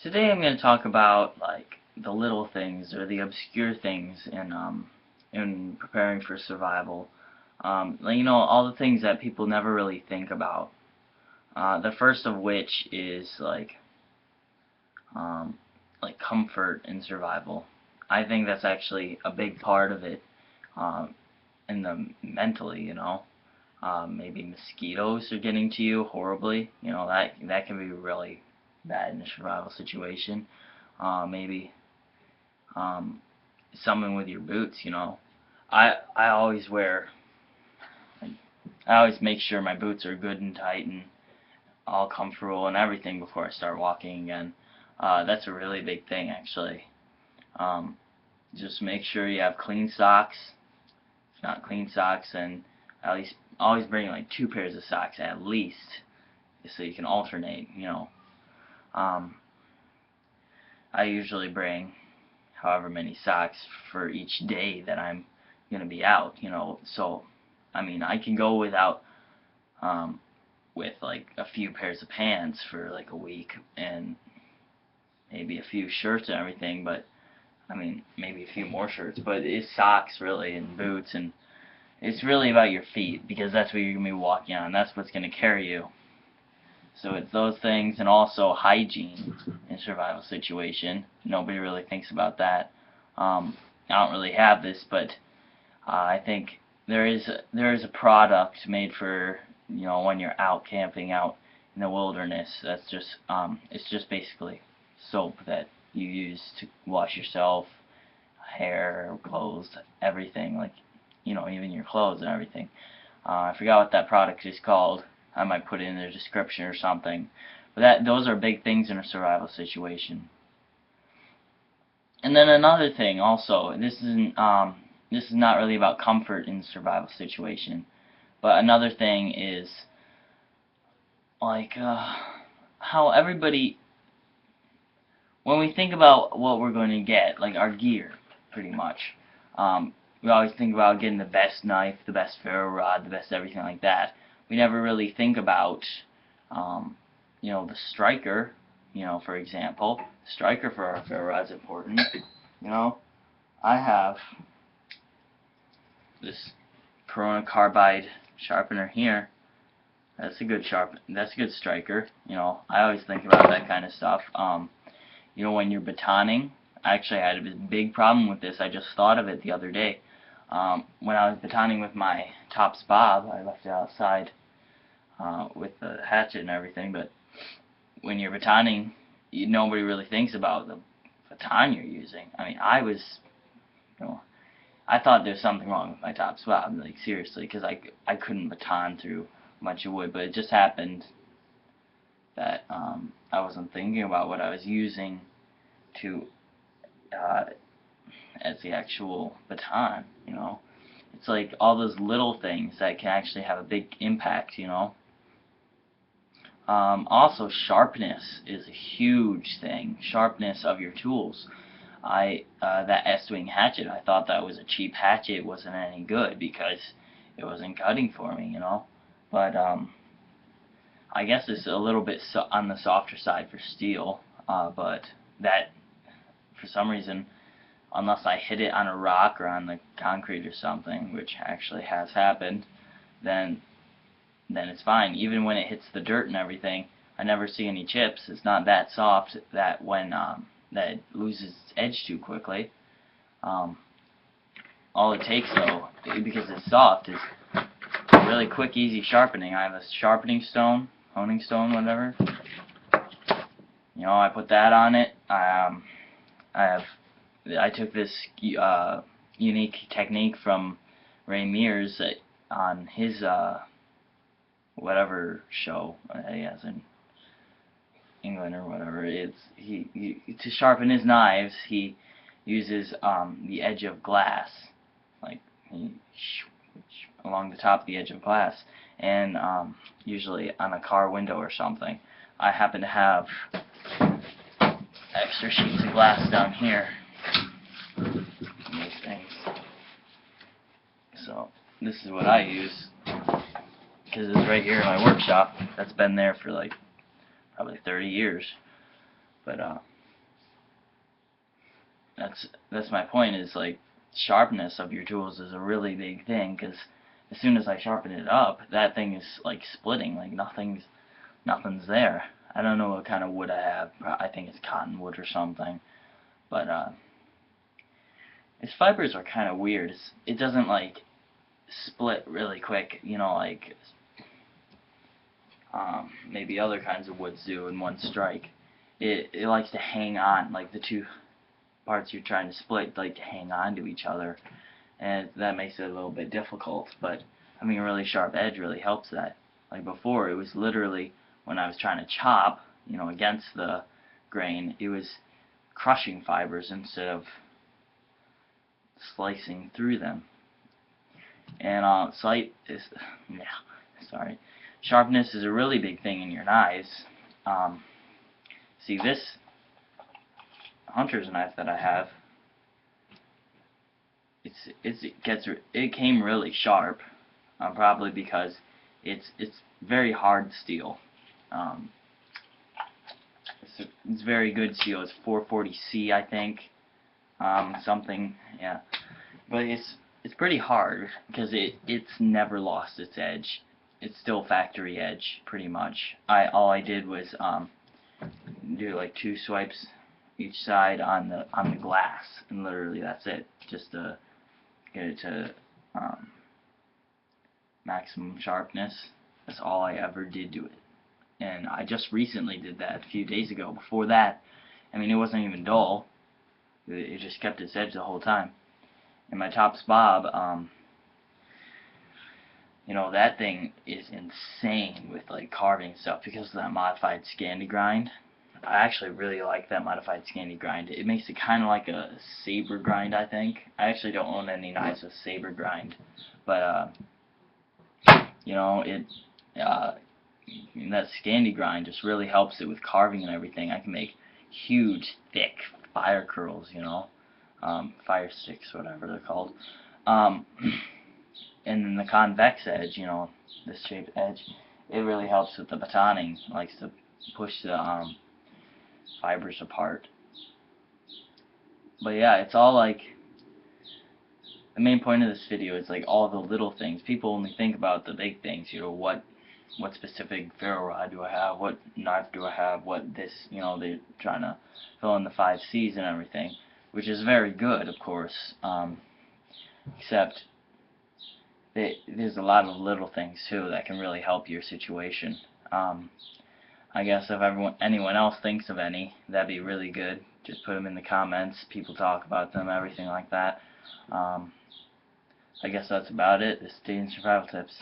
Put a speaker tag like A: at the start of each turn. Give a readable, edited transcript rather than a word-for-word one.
A: Today I'm going to talk about like the little things or the obscure things in preparing for survival. All the things that people never really think about. The first of which is um, like comfort in survival. I think that's actually a big part of it. Um, in the mentally, maybe mosquitoes are getting to you horribly. That can be really bad in a survival situation. Maybe something with your boots. I always wear. I always make sure my boots are good and tight and all comfortable and everything before I start walking again. That's a really big thing, actually. Um, just make sure you have clean socks. If not clean socks, then at least always bring like 2 pairs of socks at least, so you can alternate. Um, I usually bring however many socks for each day that I'm gonna be out. So I mean I can go without with like a few pairs of pants for like a week and maybe a few shirts and everything, but I mean maybe a few more shirts, but it's socks really and boots, and it's really about your feet because that's what you're gonna be walking on. That's what's gonna carry you. So it's those things, and also hygiene in survival situation. Nobody really thinks about that. I don't really have this, but I think there is a product made for when you're out camping out in the wilderness. That's just it's just basically soap that you use to wash yourself, hair, clothes, everything, like even your clothes and everything. I forgot what that product is called. I might put it in the description or something. But those are big things in a survival situation. And then another thing also, this is not really about comfort in a survival situation, but another thing is like how everybody, when we think about what we're going to get, like our gear, pretty much, we always think about getting the best knife, the best ferro rod, the best everything like that. We never really think about, the striker, for example. Striker for our ferro rod is important. I have this Corona carbide sharpener here. That's a good That's a good striker. I always think about that kind of stuff. When you're batoning, I actually had a big problem with this. I just thought of it the other day. When I was batoning with my Tops Bob, I left it outside with the hatchet and everything, but when you're batoning, nobody really thinks about the baton you're using. I mean, I thought there was something wrong with my Tops Bob, like seriously, because I couldn't baton through a bunch of wood, but it just happened that I wasn't thinking about what I was using to as the actual baton. It's like all those little things that can actually have a big impact. Also, sharpness is a huge thing. Sharpness of your tools. That S-Wing hatchet, I thought that was a cheap hatchet. It wasn't any good because it wasn't cutting for me, But I guess it's a little bit on the softer side for steel. But that, for some reason, unless I hit it on a rock or on the concrete or something, which actually has happened, then it's fine. Even when it hits the dirt and everything, I never see any chips. It's not that soft that that it loses its edge too quickly. All it takes though, because it's soft, is really quick, easy sharpening. I have a sharpening stone, honing stone, whatever. I put that on it. I took this unique technique from Ray Mears on his whatever show he has in England or whatever. He to sharpen his knives, he uses the edge of glass, like along the top of the edge of glass, and usually on a car window or something. I happen to have extra sheets of glass down here. These things. So this is what I use, because it's right here in my workshop. That's been there for like probably 30 years. But that's my point, is like sharpness of your tools is a really big thing, because as soon as I sharpen it up, that thing is like splitting, like nothing's there. I don't know what kind of wood I have. I think it's cottonwood or something, but its fibers are kind of weird. It doesn't like split really quick, you know, like maybe other kinds of woods do in one strike. It likes to hang on, like the two parts you're trying to split like to hang on to each other, and that makes it a little bit difficult, but having a really sharp edge really helps that. Like before, it was literally, when I was trying to chop, you know, against the grain, it was crushing fibers instead of slicing through them. And sharpness is a really big thing in your knives. See, this hunter's knife that I have, it came really sharp, probably because it's very hard steel. It's very good steel. It's 440C, I think, something, yeah. But it's pretty hard because it's never lost its edge. It's still factory edge, pretty much. All I did was do like 2 swipes each side on the glass, and literally that's it, just to get it to maximum sharpness. That's all I ever did to it, and I just recently did that a few days ago. Before that, I mean, it wasn't even dull. It just kept its edge the whole time. And my Tops Bob, you know, that thing is insane with like carving stuff because of that modified Scandi grind. I actually really like that modified Scandi grind. It makes it kind of like a saber grind, I think. I actually don't own any knives with saber grind, but you know, that Scandi grind just really helps it with carving and everything. I can make huge, thick fire curls, you know, fire sticks, whatever they're called. And then the convex edge, you know, this shaped edge, it really helps with the batoning. It likes to push the fibers apart. But yeah, it's all like, the main point of this video is like all the little things. People only think about the big things, you know, what specific ferro rod do I have, what knife do I have, what this, you know, they're trying to fill in the 5 C's and everything, which is very good, of course, except there's a lot of little things too that can really help your situation. I guess if anyone else thinks of any, that'd be really good. Just put them in the comments. People talk about them, everything like that. I guess that's about it. This is Dating Survival Tips.